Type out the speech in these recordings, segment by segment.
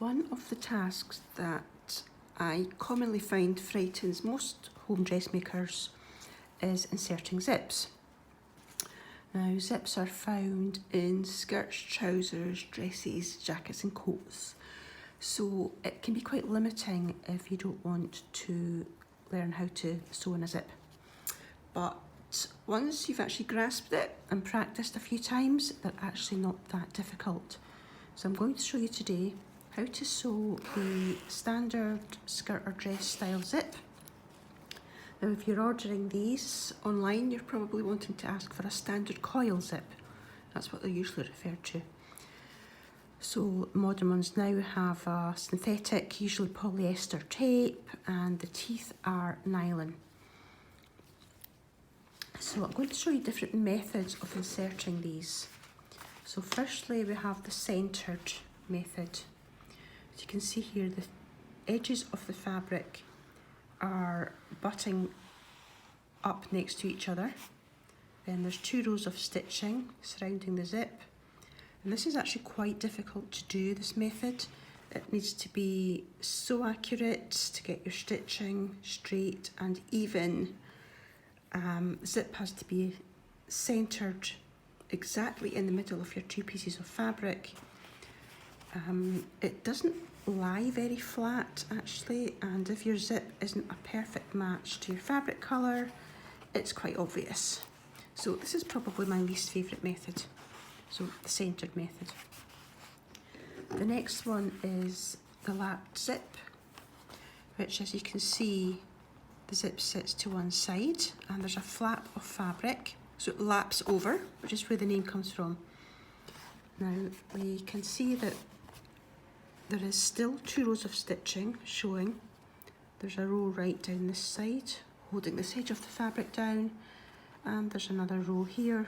One of the tasks that I commonly find frightens most home dressmakers is inserting zips. Now, zips are found in skirts, trousers, dresses, jackets and coats. So it can be quite limiting if you don't want to learn how to sew in a zip. But once you've actually grasped it and practiced a few times, they're actually not that difficult. So I'm going to show you today how to sew the standard skirt or dress style zip. Now, if you're ordering these online, you're probably wanting to ask for a standard coil zip. That's what they're usually referred to. So modern ones now have a synthetic, usually polyester tape, and the teeth are nylon. So I'm going to show you different methods of inserting these. So firstly, we have the centered method. As you can see here, the edges of the fabric are butting up next to each other. Then there's 2 rows of stitching surrounding the zip. And this is actually quite difficult to do, this method. It needs to be so accurate to get your stitching straight and even. Zip has to be centered exactly in the middle of your 2 pieces of fabric. It doesn't lie very flat actually, and if your zip isn't a perfect match to your fabric colour, it's quite obvious. So this is probably my least favourite method, so the centred method. The next one is the lapped zip, which, as you can see, the zip sits to one side and there's a flap of fabric, so it laps over, which is where the name comes from. Now we can see that there is still 2 rows of stitching showing. There's a row right down this side, holding this edge of the fabric down, and there's another row here,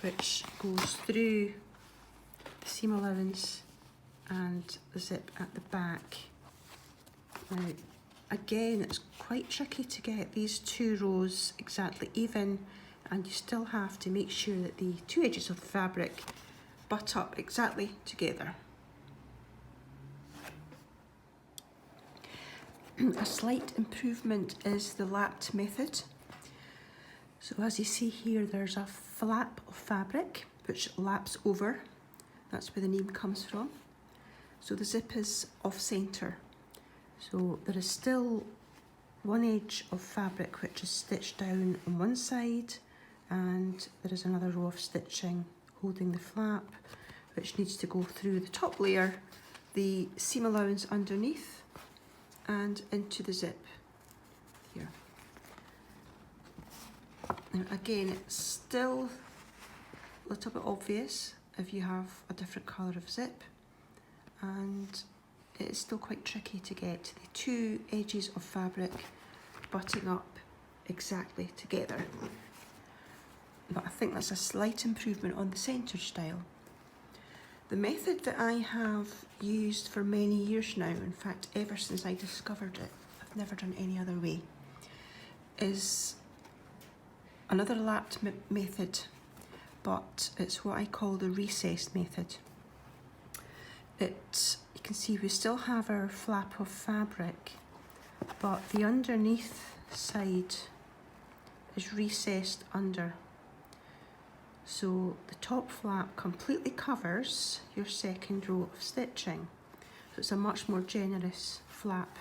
which goes through the seam allowance and the zip at the back. Now, again, it's quite tricky to get these 2 rows exactly even, and you still have to make sure that the 2 edges of the fabric butt up exactly together. A slight improvement is the lapped method. So as you see here, there's a flap of fabric which laps over. That's where the name comes from. So the zip is off centre. So there is still 1 edge of fabric which is stitched down on one side, and there is another row of stitching holding the flap, which needs to go through the top layer, the seam allowance underneath, and into the zip here. Now again, it's still a little bit obvious if you have a different colour of zip, and it is still quite tricky to get the 2 edges of fabric butting up exactly together. But I think that's a slight improvement on the centred style. The method that I have used for many years now, in fact ever since I discovered it, I've never done any other way, is another lapped method, but it's what I call the recessed method. You can see we still have our flap of fabric, but the underneath side is recessed under. So the top flap completely covers your 2nd row of stitching. So it's a much more generous flap.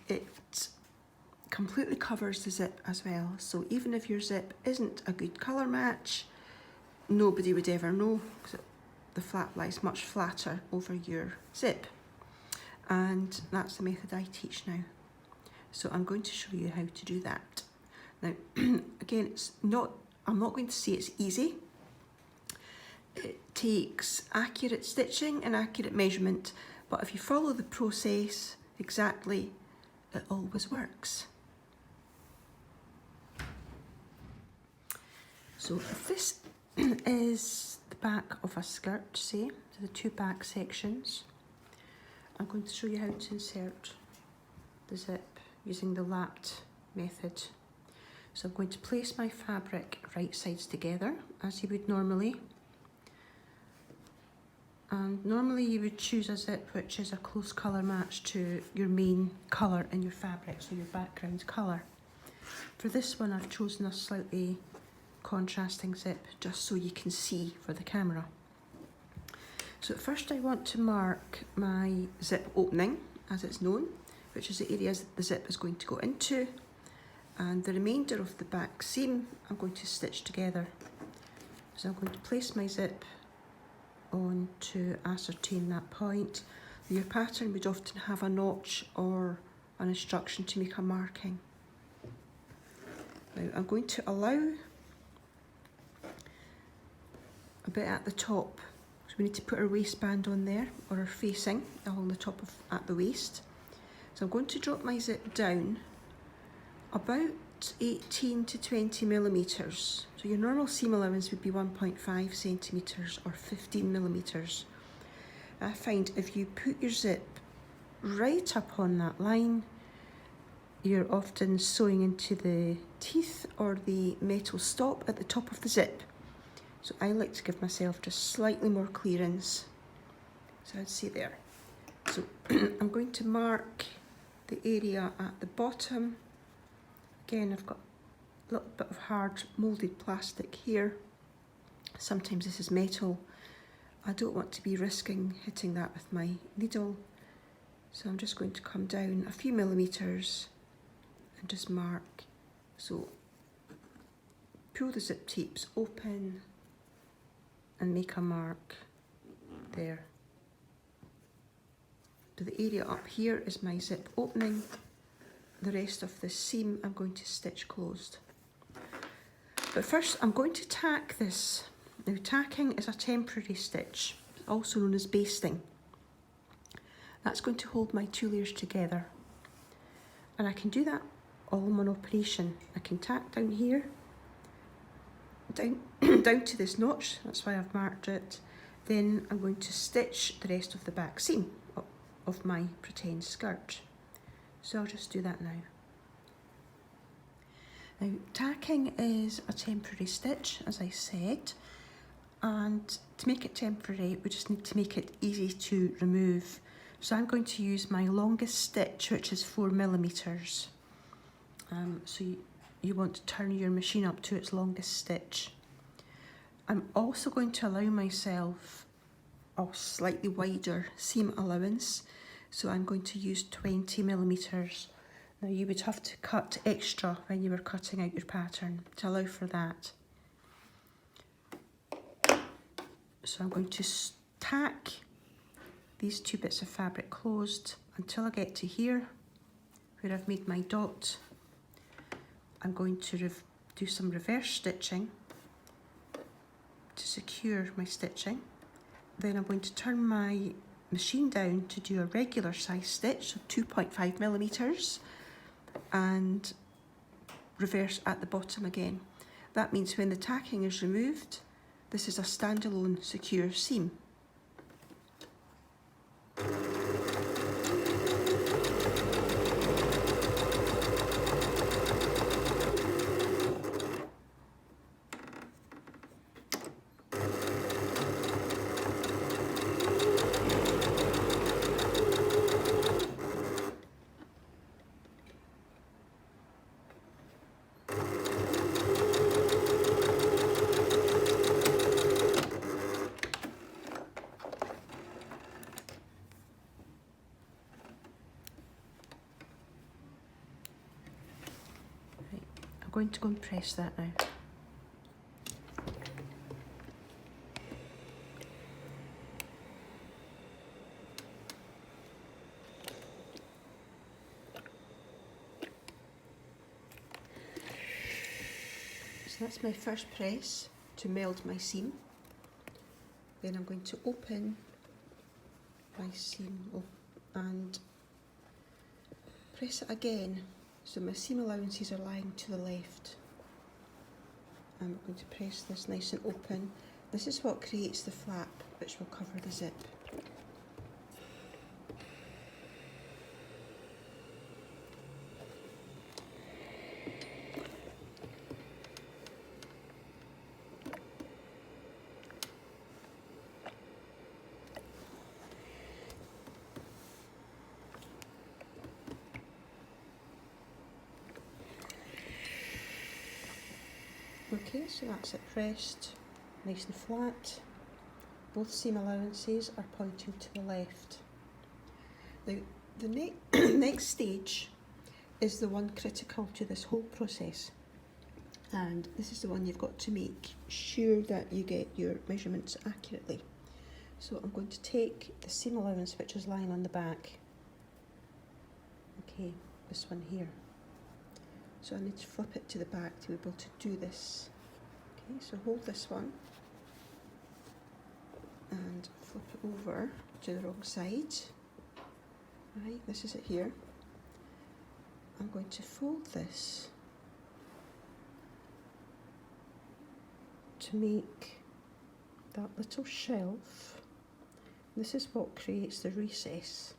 It completely covers the zip as well. So even if your zip isn't a good colour match, nobody would ever know, because the flap lies much flatter over your zip. And that's the method I teach now. So I'm going to show you how to do that. Now, again, I'm not going to say it's easy. It takes accurate stitching and accurate measurement, but if you follow the process exactly, it always works. So if this is the back of a skirt, say, so the 2 back sections, I'm going to show you how to insert the zip using the lapped method. So I'm going to place my fabric right sides together, as you would normally. And normally you would choose a zip which is a close colour match to your main colour in your fabric, so your background colour. For this one I've chosen a slightly contrasting zip just so you can see for the camera. So first I want to mark my zip opening, as it's known, which is the area the zip is going to go into, and the remainder of the back seam I'm going to stitch together. So I'm going to place my zip on to ascertain that point. Your pattern would often have a notch or an instruction to make a marking. Now I'm going to allow a bit at the top, so we need to put our waistband on there, or our facing along the top of at the waist. So I'm going to drop my zip down about 18 to 20 millimeters. So your normal seam allowance would be 1.5 centimeters or 15 millimeters. I find if you put your zip right up on that line, you're often sewing into the teeth or the metal stop at the top of the zip. So I like to give myself just slightly more clearance. So I'd say there. So I'm going to mark the area at the bottom. Again, I've got a little bit of hard moulded plastic here. Sometimes this is metal. I don't want to be risking hitting that with my needle. So I'm just going to come down a few millimeters and just mark. So pull the zip tapes open and make a mark there. So the area up here is my zip opening. The rest of the seam I'm going to stitch closed. But first I'm going to tack this. Now tacking is a temporary stitch, also known as basting. That's going to hold my two layers together. And I can do that all in one operation. I can tack down here, down to this notch, that's why I've marked it. Then I'm going to stitch the rest of the back seam of my pretend skirt. So I'll just do that now. Now tacking is a temporary stitch, as I said, and to make it temporary we just need to make it easy to remove. So I'm going to use my longest stitch, which is 4 millimeters. So you want to turn your machine up to its longest stitch. I'm also going to allow myself a slightly wider seam allowance. So I'm going to use 20 millimeters. Now you would have to cut extra when you were cutting out your pattern to allow for that. So I'm going to tack these two bits of fabric closed until I get to here where I've made my dot. I'm going to do some reverse stitching to secure my stitching. Then I'm going to turn my machine down to do a regular size stitch, so 2.5 millimeters, and reverse at the bottom again. That means when the tacking is removed, this is a standalone secure seam. I'm going to go and press that now. So that's my first press to meld my seam. Then I'm going to open my seam and press it again. So my seam allowances are lying to the left. I'm going to press this nice and open. This is what creates the flap which will cover the zip. Okay, so that's it pressed, nice and flat. Both seam allowances are pointing to the left. Now, the next stage is the one critical to this whole process. And this is the one you've got to make sure that you get your measurements accurately. So I'm going to take the seam allowance which is lying on the back. Okay, this one here. So I need to flip it to the back to be able to do this. Okay, so hold this one and flip it over to the wrong side. Right, this is it here. I'm going to fold this to make that little shelf. This is what creates the recess.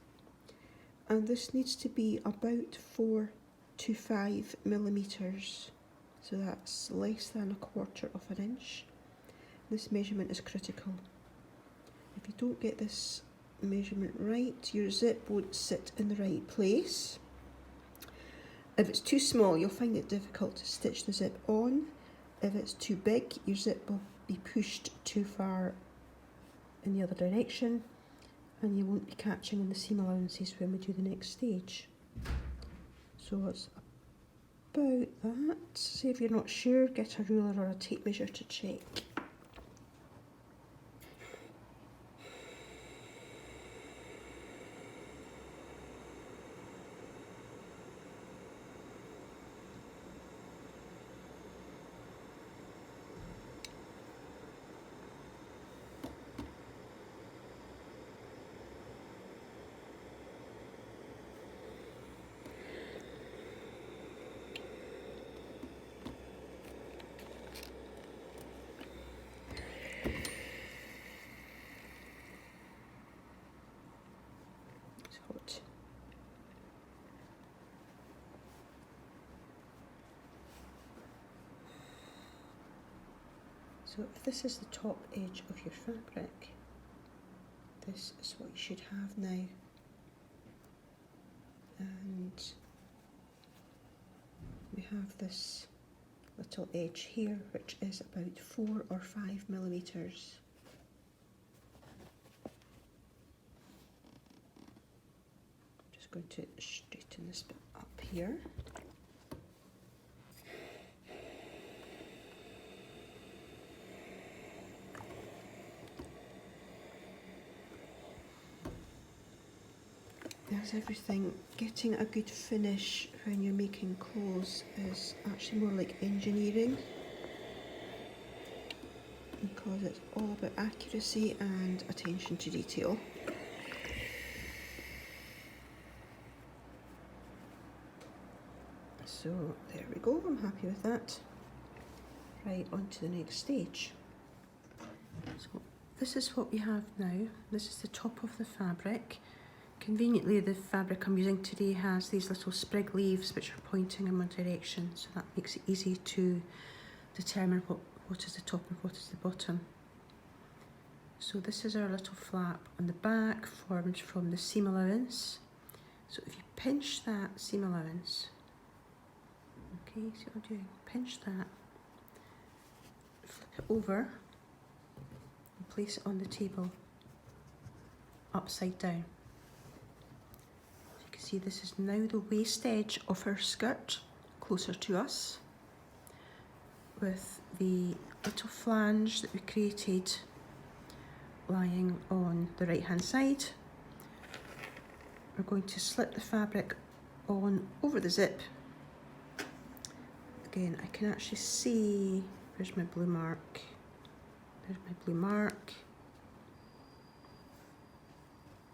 And this needs to be about 4 to 5 millimeters. So that's less than 1/4 of an inch. This measurement is critical. If you don't get this measurement right, your zip won't sit in the right place. If it's too small, you'll find it difficult to stitch the zip on. If it's too big, your zip will be pushed too far in the other direction and you won't be catching in the seam allowances when we do the next stage. So it's about that. See if you're not sure, get a ruler or a tape measure to check. So if this is the top edge of your fabric, this is what you should have now. And we have this little edge here, which is about 4 or 5 millimeters. I'm just going to straighten this bit up here. There's everything. Getting a good finish when you're making clothes is actually more like engineering, because it's all about accuracy and attention to detail. So there we go, I'm happy with that. Right, on to the next stage. So this is what we have now. This is the top of the fabric. Conveniently, the fabric I'm using today has these little sprig leaves which are pointing in one direction, so that makes it easy to determine what is the top and what is the bottom. So this is our little flap on the back, formed from the seam allowance. So if you pinch that seam allowance, okay, see what I'm doing? Pinch that, flip it over, and place it on the table, upside down. See, this is now the waist edge of our skirt, closer to us, with the little flange that we created lying on the right hand side. We're going to slip the fabric on over the zip. Again, I can actually see, where's my blue mark? There's my blue mark.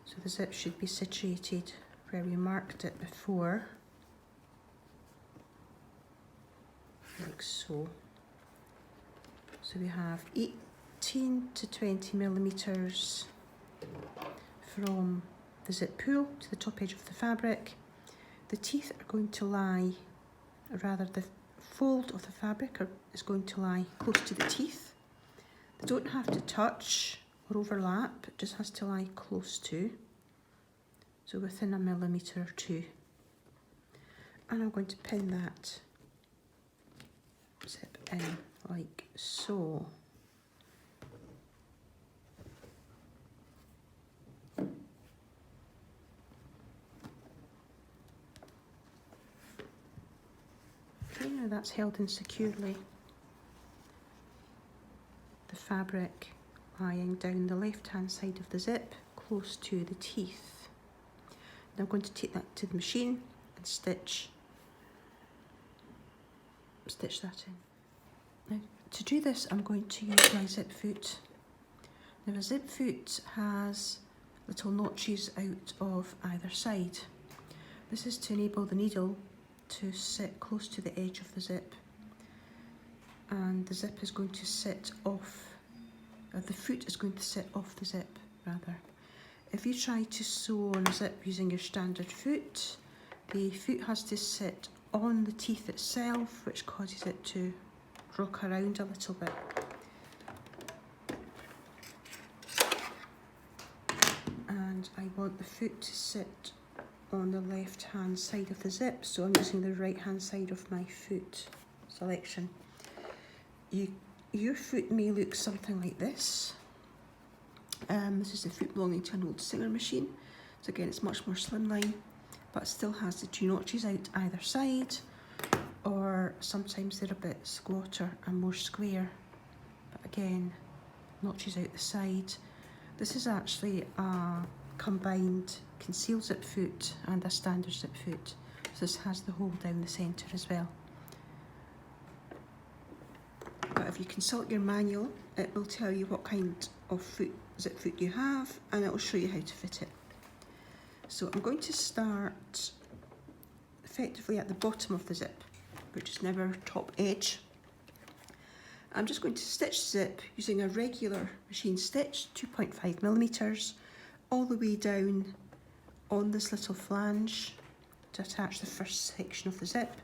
So the zip should be situated where we marked it before, like so. So we have 18 to 20 millimeters from the zip pull to the top edge of the fabric. The teeth are going to lie, or rather the fold of the fabric is going to lie close to the teeth. They don't have to touch or overlap, it just has to lie close to. So within 1 millimeter or 2. And I'm going to pin that zip in like so. Okay, now that's held in securely. The fabric lying down the left-hand side of the zip, close to the teeth. Now I'm going to take that to the machine and stitch that in. Now to do this, I'm going to use my zip foot. Now a zip foot has little notches out of either side. This is to enable the needle to sit close to the edge of the zip, and the zip is going to sit off, the foot is going to sit off the zip rather. If you try to sew on a zip using your standard foot, the foot has to sit on the teeth itself, which causes it to rock around a little bit. And I want the foot to sit on the left hand side of the zip, so I'm using the right hand side of my foot selection. Your foot may look something like this. This is the foot belonging to an old Singer machine, so again it's much more slimline, but still has the two notches out either side, or sometimes they're a bit squatter and more square, but again notches out the side. This is actually a combined concealed zip foot and a standard zip foot, so this has the hole down the centre as well. But if you consult your manual, it will tell you what kind of zip foot you have, and it will show you how to fit it. So I'm going to start effectively at the bottom of the zip, which is never top edge. I'm just going to stitch the zip using a regular machine stitch, 2.5mm, all the way down on this little flange to attach the first section of the zip.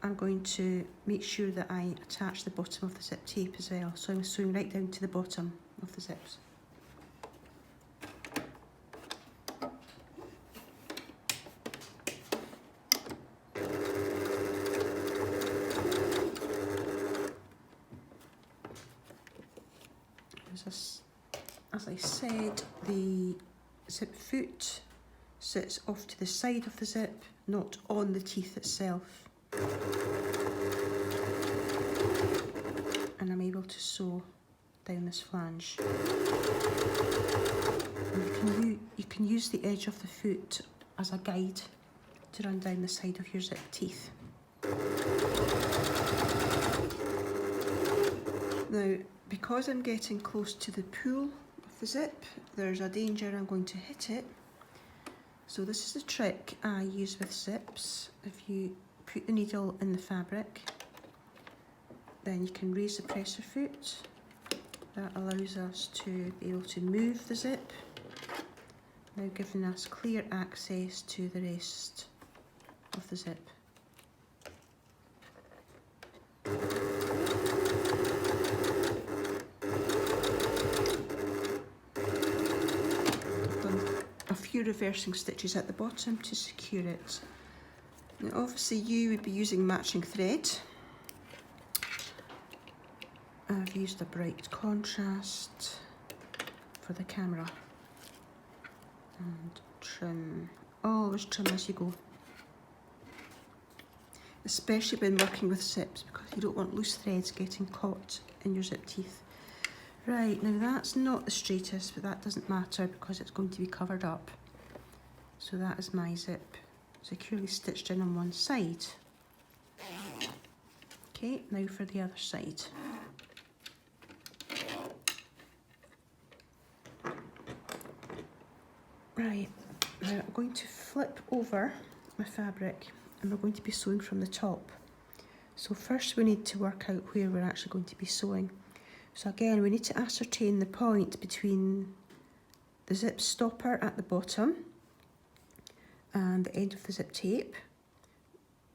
I'm going to make sure that I attach the bottom of the zip tape as well, so I'm sewing right down to the bottom of the zips. As I said, the zip foot sits off to the side of the zip, not on the teeth itself. And I'm able to sew down this flange. And you can use the edge of the foot as a guide to run down the side of your zip teeth. Now, because I'm getting close to the pull of the zip, there's a danger I'm going to hit it. So this is the trick I use with zips. If you put the needle in the fabric, then you can raise the presser foot. That allows us to be able to move the zip, now giving us clear access to the rest of the zip. Reversing stitches at the bottom to secure it. Now obviously you would be using matching thread. I've used a bright contrast for the camera. And trim, always trim as you go. Especially when working with zips, because you don't want loose threads getting caught in your zip teeth. Right, now that's not the straightest, but that doesn't matter because it's going to be covered up. So that is my zip securely stitched in on one side. Okay, now for the other side. Right, now I'm going to flip over my fabric and we're going to be sewing from the top. So first we need to work out where we're actually going to be sewing. So again, we need to ascertain the point between the zip stopper at the bottom and the end of the zip tape.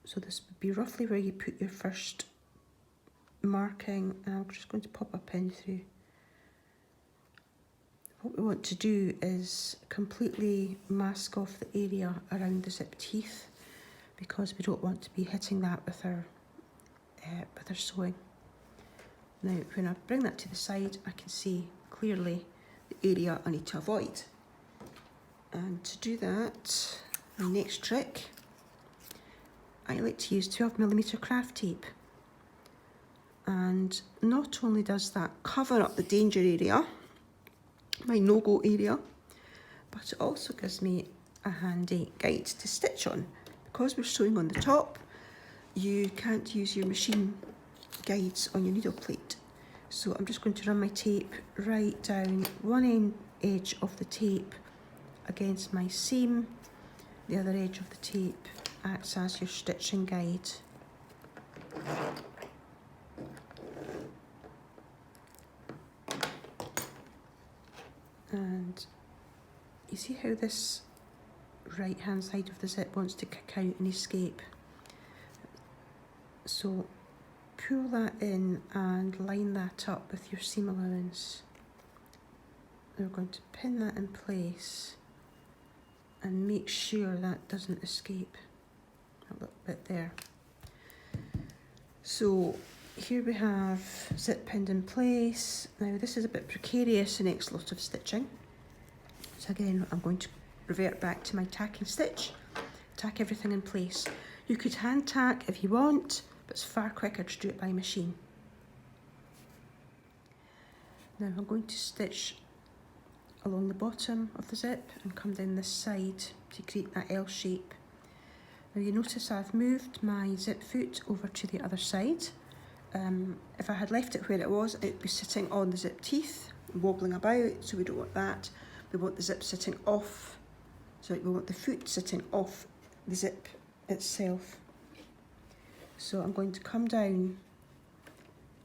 So this would be roughly where you put your first marking, and I'm just going to pop a pin through. What we want to do is completely mask off the area around the zip teeth, because we don't want to be hitting that with our sewing. Now when I bring that to the side, I can see clearly the area I need to avoid. And to do that, my next trick, I like to use 12mm craft tape. And not only does that cover up the danger area, my no-go area, but it also gives me a handy guide to stitch on. Because we're sewing on the top, you can't use your machine guides on your needle plate. So I'm just going to run my tape right down one edge of the tape against my seam. The other edge of the tape acts as your stitching guide. And you see how this right hand side of the zip wants to kick out and escape. So pull that in and line that up with your seam allowance. We're going to pin that in place and make sure that doesn't escape. A little bit there. So here we have zip pinned in place. Now this is a bit precarious, the next lot of stitching. So again, I'm going to revert back to my tacking stitch, tack everything in place. You could hand tack if you want, but it's far quicker to do it by machine. Now I'm going to stitch along the bottom of the zip and come down this side to create that L shape. Now you notice I've moved my zip foot over to the other side. If I had left it where it was, it would be sitting on the zip teeth, wobbling about, so we don't want that. We want the zip sitting off, so we want the foot sitting off the zip itself. So I'm going to come down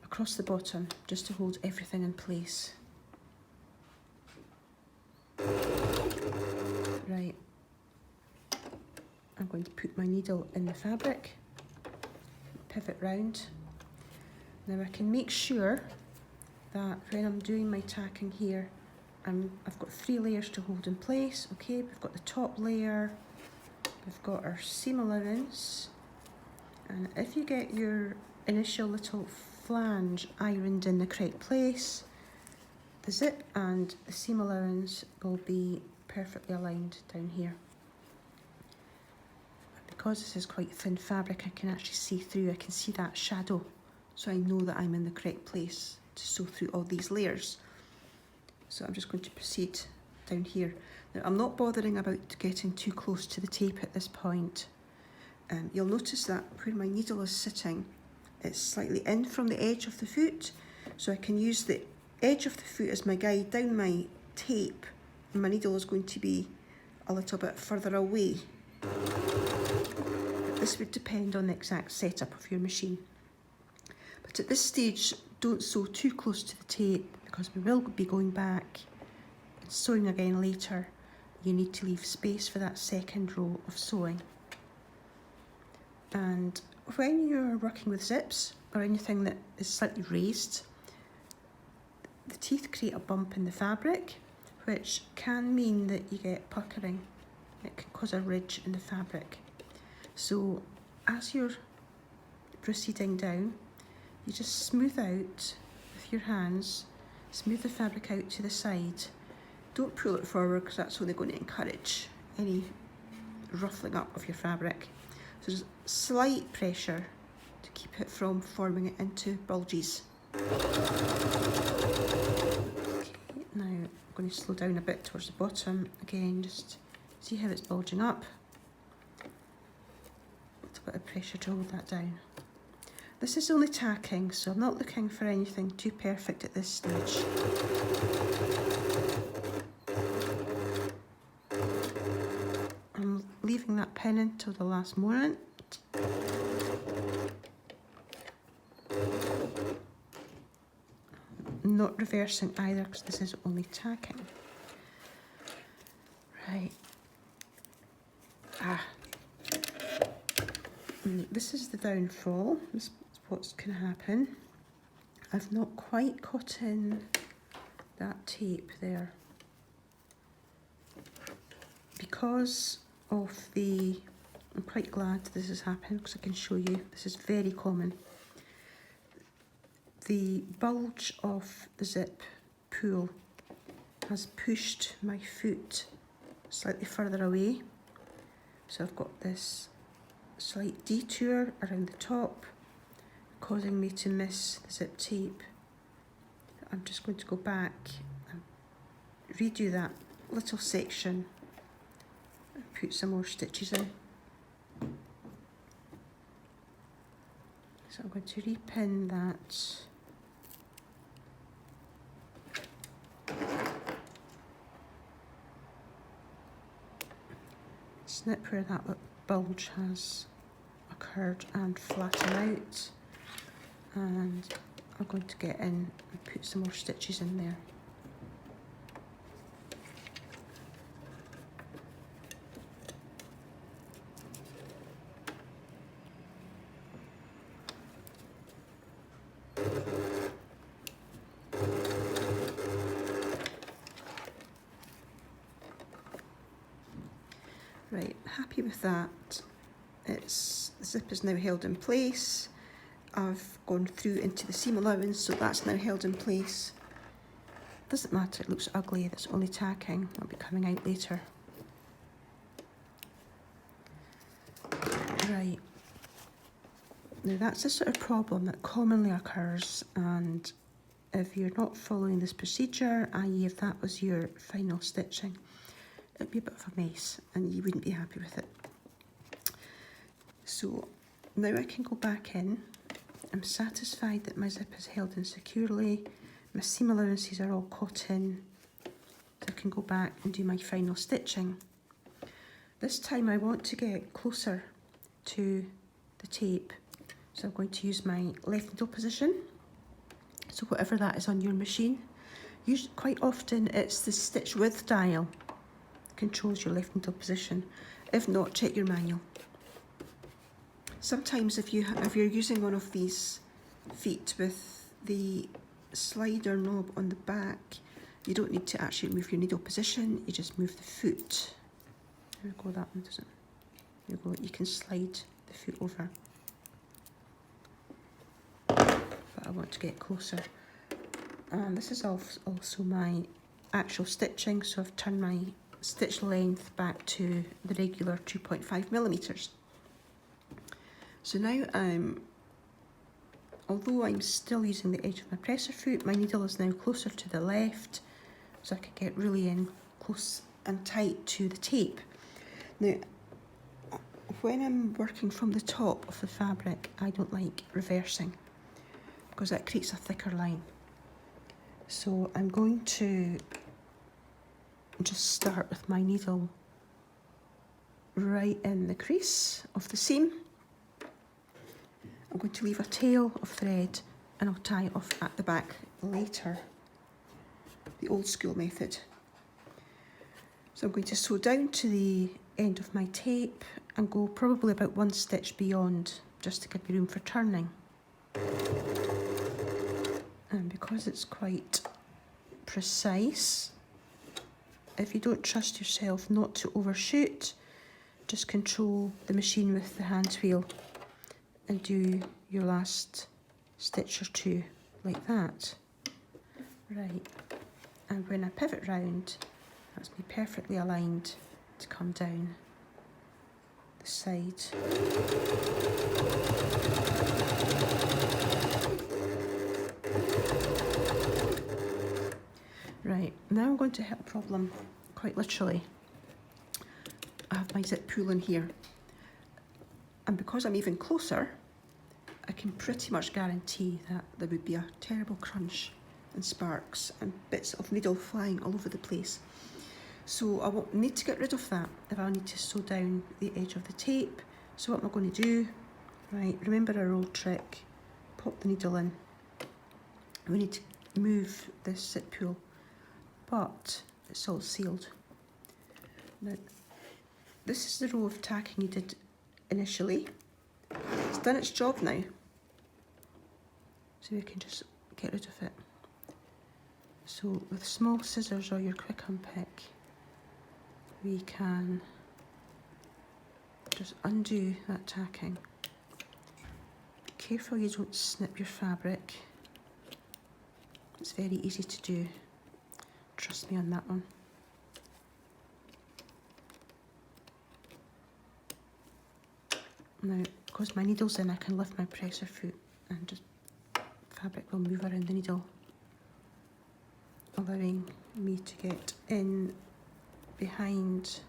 across the bottom just to hold everything in place. Right, I'm going to put my needle in the fabric, pivot round. Now I can make sure that when I'm doing my tacking here, I've got 3 layers to hold in place. Okay, we've got the top layer, we've got our seam allowance, and if you get your initial little flange ironed in the correct place, the zip and the seam allowance will be perfectly aligned down here. Because this is quite thin fabric, I can actually see through, I can see that shadow, so I know that I'm in the correct place to sew through all these layers. So I'm just going to proceed down here. Now I'm not bothering about getting too close to the tape at this point. You'll notice that where my needle is sitting, it's slightly in from the edge of the foot, so I can use the edge of the foot as my guide down my tape, and my needle is going to be a little bit further away. This would depend on the exact setup of your machine. But at this stage, don't sew too close to the tape because we will be going back and sewing again later. You need to leave space for that second row of sewing. And when you're working with zips or anything that is slightly raised, the teeth create a bump in the fabric, which can mean that you get puckering. It can cause a ridge in the fabric. So as you're proceeding down, you just smooth out with your hands, smooth the fabric out to the side. Don't pull it forward because that's only going to encourage any ruffling up of your fabric. So just slight pressure to keep it from forming it into bulges. Okay, now I'm going to slow down a bit towards the bottom. Again, just see how it's bulging up. A little bit of pressure to hold that down. This is only tacking, so I'm not looking for anything too perfect at this stage. I'm leaving that pin until the last moment. Not reversing either because this is only tacking. Right. This is the downfall. This is what's going to happen. I've not quite caught in that tape there. Because of the, I'm quite glad this has happened because I can show you, this is very common. the bulge of the zip pull has pushed my foot slightly further away. So I've got this slight detour around the top, causing me to miss the zip tape. I'm just going to go back and redo that little section and put some more stitches in. So I'm going to repin that. Snip where that bulge has occurred and flatten out, and I'm going to get in and put some more stitches in there. Right, happy with that. The zip is now held in place. I've gone through into the seam allowance, so that's now held in place. Doesn't matter, it looks ugly, that's only tacking. That'll be coming out later. Right, now that's a sort of problem that commonly occurs, and if you're not following this procedure, i.e. if that was your final stitching, it'd be a bit of a mess and you wouldn't be happy with it. So now I can go back in. I'm satisfied that my zip is held in securely. My seam allowances are all caught in. So I can go back and do my final stitching. This time I want to get closer to the tape. So I'm going to use my left needle position. So whatever that is on your machine. Usually, quite often it's the stitch width dial controls your left needle position. If not, check your manual. Sometimes if you're using one of these feet with the slider knob on the back, you don't need to actually move your needle position, you just move the foot. There we go, that one doesn't. There we go, you can slide the foot over. But I want to get closer. And this is also my actual stitching, so I've turned my stitch length back to the regular 2.5 millimeters. So now although I'm still using the edge of my presser foot, my needle is now closer to the left, so I can get really in close and tight to the tape. Now, when I'm working from the top of the fabric, I don't like reversing because that creates a thicker line. So I'm going to just start with my needle right in the crease of the seam. I'm going to leave a tail of thread and I'll tie it off at the back later, the old school method. So I'm going to sew down to the end of my tape and go probably about 1 stitch beyond, just to give me room for turning. And because it's quite precise, if you don't trust yourself not to overshoot, just control the machine with the hand wheel and do your last stitch or two like that. Right, and when I pivot round, that's me perfectly aligned to come down the side. Right, now I'm going to hit a problem, quite literally. I have my zip pull in here, and because I'm even closer, I can pretty much guarantee that there would be a terrible crunch and sparks and bits of needle flying all over the place. So I won't need to get rid of that if I need to sew down the edge of the tape. So what am I going to do? Right, remember our old trick, pop the needle in. We need to move this zip pull, but it's all sealed. Now, this is the row of tacking you did initially. It's done its job now, so we can just get rid of it. So with small scissors or your quick unpick, we can just undo that tacking. Be careful you don't snip your fabric, It's very easy to do. Trust me on that one. Now, because my needle's in, I can lift my presser foot and just fabric will move around the needle, allowing me to get in behind.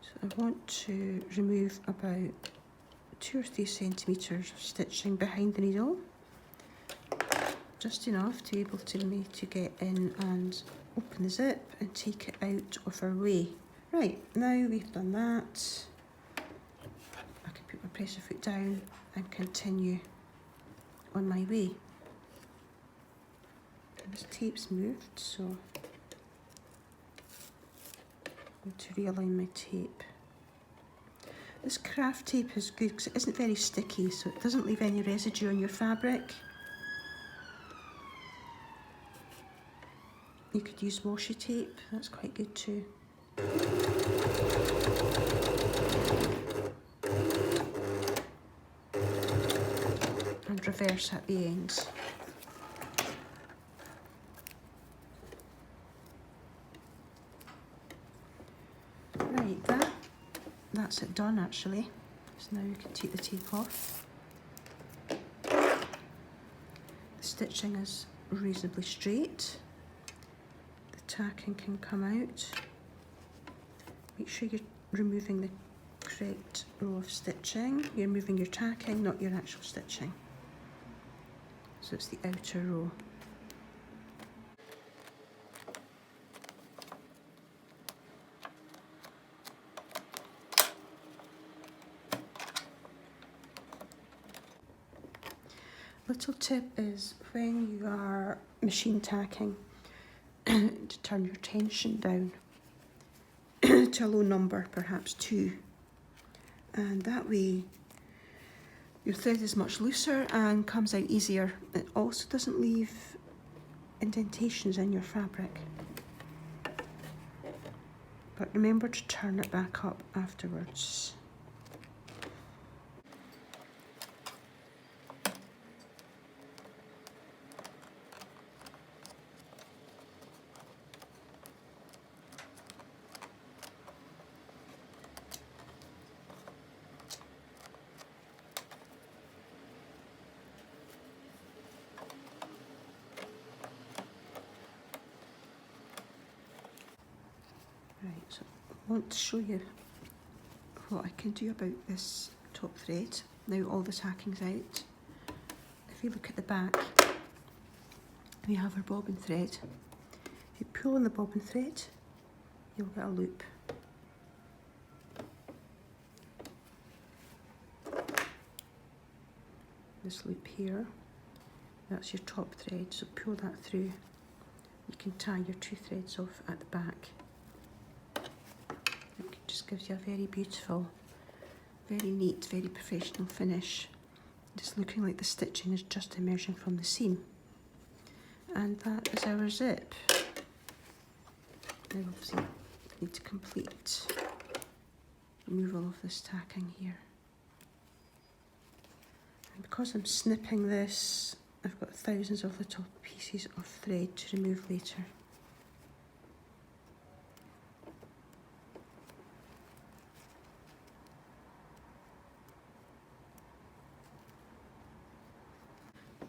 So I want to remove about 2 or 3 centimetres of stitching behind the needle, just enough to be able to get in and open the zip and take it out of our way. Right, now we've done that, I can put my presser foot down and continue on my way. And this tape's moved, so I'm going to realign my tape. This craft tape is good because it isn't very sticky, so it doesn't leave any residue on your fabric. You could use washi tape, that's quite good too. And reverse at the ends. Right, that's it done actually. So now you can take the tape off. The stitching is reasonably straight. The tacking can come out. Make sure you're removing the correct row of stitching. You're removing your tacking, not your actual stitching. So it's the outer row. Little tip is when you are machine tacking to turn your tension down to a low number, perhaps 2, and that way your thread is much looser and comes out easier. It also doesn't leave indentations in your fabric, but remember to turn it back up afterwards. Right, so I want to show you what I can do about this top thread. Now all the tacking's out. If you look at the back, we have our bobbin thread. If you pull on the bobbin thread, you'll get a loop. This loop here, that's your top thread, so pull that through. You can tie your 2 threads off at the back. It just gives you a very beautiful, very neat, very professional finish. Just looking like the stitching is just emerging from the seam. And that is our zip. Now obviously we need to complete removal of this tacking here. And because I'm snipping this, I've got thousands of little pieces of thread to remove later.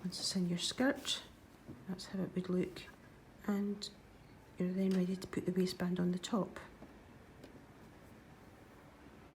Once it's in your skirt, that's how it would look, and you're then ready to put the waistband on the top.